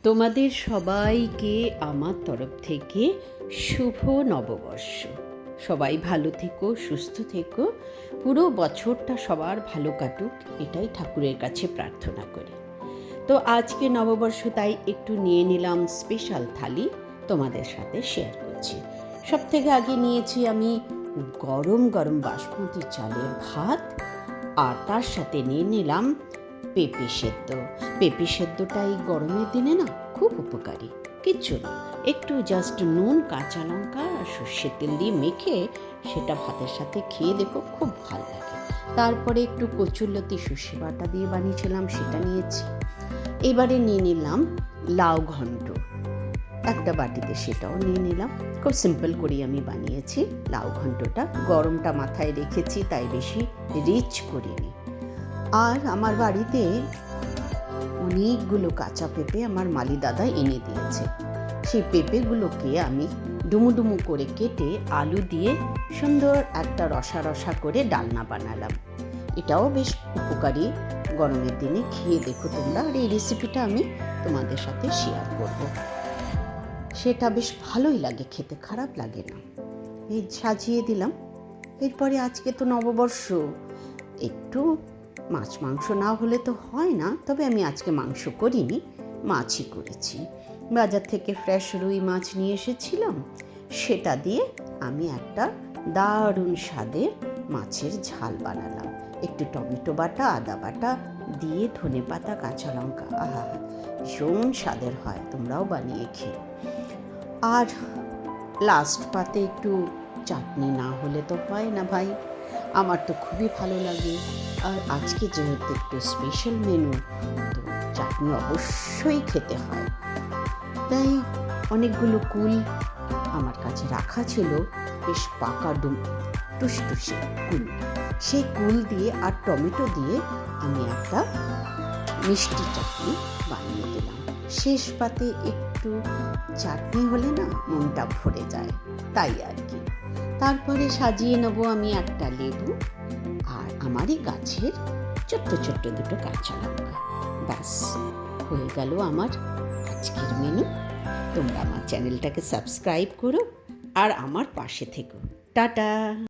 তোমাদের সবাইকে আমার তরফ থেকে শুভ নববর্ষ। সবাই ভালো থেকো, সুস্থ থেকো, পুরো বছরটা সবার ভালো কাটুক, এটাই ঠাকুরের কাছে প্রার্থনা করি। তো আজকে নববর্ষ, তাই একটু নিয়ে নিলাম স্পেশাল থালি, তোমাদের সাথে শেয়ার করছি। সব থেকে আগে নিয়েছি আমি গরম গরম বাসমতি চালের ভাত, আর তার সাথে নিয়ে নিলাম পেঁপে সেদ্ধ। পেঁপে সেদ্ধটা এই গরমের দিনে না খুব উপকারী। কিচ্ছু না, একটু জাস্ট নুন, কাঁচা লঙ্কা আর সর্ষের তেল দিয়ে মেখে সেটা ভাতের সাথে খেয়ে দেখো, খুব ভালো লাগে। তারপরে একটু কচুরলতি সর্ষে বাটা দিয়ে বানিয়েছিলাম, সেটা নিয়েছি। এবারে নিয়ে নিলাম লাউ ঘন্ট, একটা বাটিতে সেটাও নিয়ে নিলাম। খুব সিম্পল করেই আমি বানিয়েছি লাউ ঘন্টটা। গরমটা মাথায় রেখেছি, তাই বেশি রিচ করিনি। আর আমার বাড়িতে অনেকগুলো কাঁচা পেঁপে আমার মালি দাদা এনে দিয়েছে। সেই পেঁপেগুলোকে আমি ডুমু ডুমু করে কেটে আলু দিয়ে সুন্দর একটা রসা রসা করে ডালনা বানালাম। এটাও বেশ উপকারী, গরমের দিনে খেয়ে দেখো তোমরা। আর এই রেসিপিটা আমি তোমাদের সাথে শেয়ার করব। সেটা বেশ ভালোই লাগে খেতে, খারাপ লাগে না। এই সাজিয়ে দিলাম। এরপরে আজকে তো নববর্ষ, একটু মাছ মাংস না হলে তো হয় না। তবে আমি আজকে মাংস করিনি, মাছই করেছি। বাজার থেকে ফ্রেশ রুই মাছ নিয়ে এসেছিলাম, সেটা দিয়ে আমি একটা দারুণ স্বাদের মাছের ঝাল বানালাম। একটু টমেটো বাটা, আদা বাটা দিয়ে, ধনে পাতা, কাঁচা লঙ্কা, আহা ভীষণ স্বাদের হয়, তোমরাও বানিয়ে খেও। আর লাস্ট পাতে একটু চাটনি না হলে তো হয় না ভাই, আমার তো খুবই ভালো লাগে। আর আজকে যেহেতু একটু স্পেশাল মেনু, তো চাটনি অবশ্যই খেতে হয়। তাই অনেকগুলো কুল আমার কাছে রাখা ছিল, বেশ পাকা টুসটুসে কুল। সেই কুল দিয়ে আর টমেটো দিয়ে আমি একটা মিষ্টি চাটনি বানিয়ে দিলাম। শেষ পাতে একটু চাটনি হলে না মনটা ভরে যায়, তাই আর কি। তারপরে সাজিয়ে নেব আমি একটা লেবু আর আমারই গাছের ছোট্ট ছোট্ট দুটো কাঁচা লঙ্কা। ব্যাস হয়ে গেল আমার আজকের মেনু। তোমরা আমার চ্যানেলটাকে সাবস্ক্রাইব করো আর আমার পাশে থেকো। টাটা।